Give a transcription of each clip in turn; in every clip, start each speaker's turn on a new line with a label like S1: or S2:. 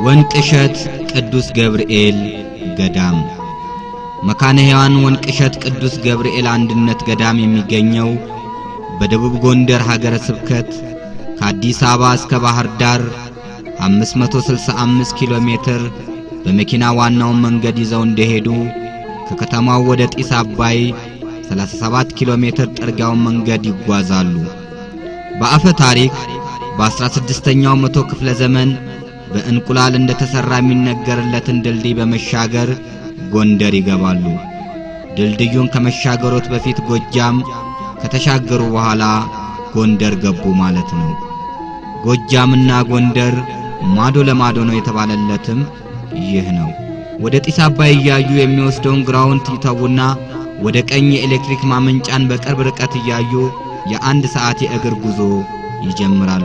S1: ወንቅሸት ቅዱስ ገብርኤል ገዳም መካነ ሕያዋን ወንቅሸት ቅዱስ ገብርኤል አንድነት ገዳም የሚገኘው በደቡብ ጎንደር ሀገረ ስብከት ከአዲስ አበባ እስከ ባህር ዳር 565 ኪሎ ሜትር በመኪና ዋናው መንገድ ይዘው እንደሄዱ ከከተማው ወደ ጢስ አባይ 37 ኪሎ ሜትር ጥርጊያው መንገድ ይጓዛሉ። በአፈ ታሪክ በ16ኛው መቶ ክፍለ ዘመን በእንቁላል እንደተሰራ የሚነገርለትን ድልድይ በመሻገር ጎንደር ይገባሉ። ድልድዩን ከመሻገሮት በፊት ጎጃም ከተሻገሩ በኋላ ጎንደር ገቡ ማለት ነው። ጎጃምና ጎንደር ማዶ ለማዶ ነው የተባለለትም ይህ ነው። ወደ ጢስ አባይ እያዩ የሚወስደውን ግራውንድ ይተውና ወደ ቀኝ የኤሌክትሪክ ማመንጫን በቅርብ ርቀት እያዩ የአንድ ሰዓት የእግር ጉዞ ይጀምራሉ።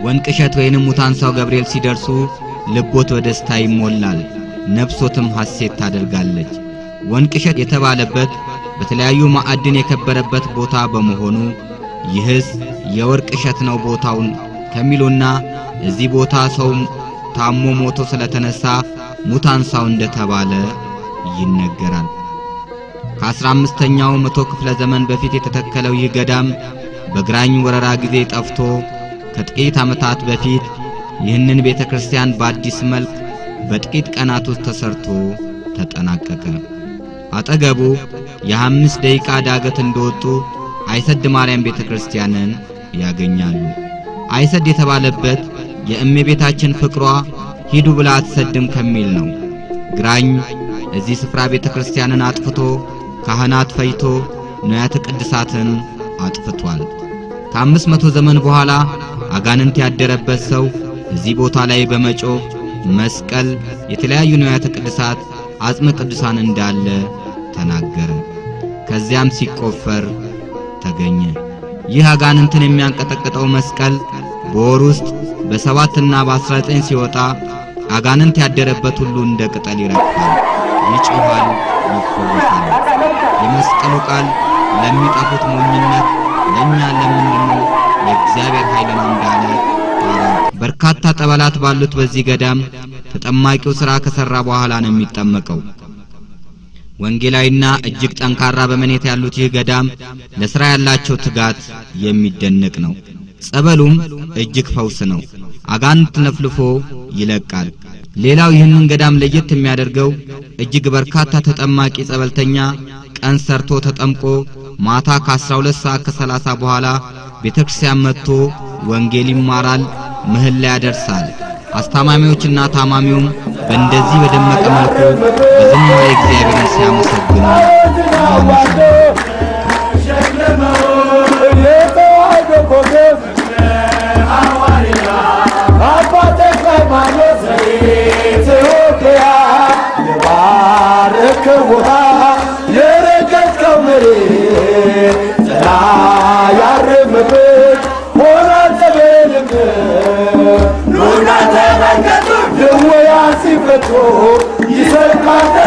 S1: ወንቅሸት ወይንም ሙታንሳው ገብርኤል ሲደርሱ ልቦት በደስታ ይሞላል፣ ነፍሶትም ሐሴት ታደርጋለች። ወንቅሸት የተባለበት በተለያዩ ማዕድን የከበረበት ቦታ በመሆኑ ይህስ የወርቅ እሸት ነው ቦታውን ከሚሉና እዚህ ቦታ ሰው ታሞ ሞቶ ስለተነሳ ሙታንሳው እንደተባለ ይነገራል። ከ15ኛው መቶ ክፍለ ዘመን በፊት የተተከለው ይህ ገዳም በግራኝ ወረራ ጊዜ ጠፍቶ ከጥቂት ዓመታት በፊት ይህንን ቤተክርስቲያን በአዲስ መልክ በጥቂት ቀናት ውስጥ ተሰርቶ ተጠናቀቀ። አጠገቡ የ5 ደቂቃ ዳገት እንደወጡ አይሰድ ማርያም ቤተክርስቲያንን ያገኛሉ። አይሰድ የተባለበት የእመቤታችን ፍቅሯ ሂዱ ብላ አትሰድም ከሚል ነው። ግራኝ እዚህ ስፍራ ቤተክርስቲያንን አጥፍቶ ካህናት ፈይቶ ንዋያተ ቅድሳትን አጥፍቷል። ከ500 ዘመን በኋላ አጋንንት ያደረበት ሰው እዚህ ቦታ ላይ በመጮህ መስቀል የተለያዩ ንዋያተ ቅድሳት አጽመ ቅዱሳን እንዳለ ተናገረ። ከዚያም ሲቆፈር ተገኘ። ይህ አጋንንትን የሚያንቀጠቅጠው መስቀል በወር ውስጥ በ7 እና በ19 ሲወጣ አጋንንት ያደረበት ሁሉ እንደ ቅጠል ይረግፋል፣ ይጮሃል፣ ይፈወሳል። የመስቀሉ ቃል ለሚጠፉት ሞኝነት ለኛ ለምንድነው የእግዚአብሔር ኃይል ነው እንዳለ። በርካታ ጠበላት ባሉት በዚህ ገዳም ተጠማቂው ሥራ ከሰራ በኋላ ነው የሚጠመቀው። ወንጌላዊና እጅግ ጠንካራ በመኔት ያሉት ይህ ገዳም ለሥራ ያላቸው ትጋት የሚደነቅ ነው። ጸበሉም እጅግ ፈውስ ነው። አጋንንት ነፍልፎ ይለቃል። ሌላው ይህንን ገዳም ለየት የሚያደርገው እጅግ በርካታ ተጠማቂ ጸበልተኛ ቀን ሰርቶ ተጠምቆ ማታ ከ12 ሰዓት ከ30 በኋላ ቤተክርስቲያን መጥቶ ወንጌል ይማራል፣ ምህላ ያደርሳል። አስታማሚዎችና ታማሚውም በእንደዚህ በደመቀ መልኩ በዝማሬ እግዚአብሔርን ሲያመሰግኑ
S2: Luna te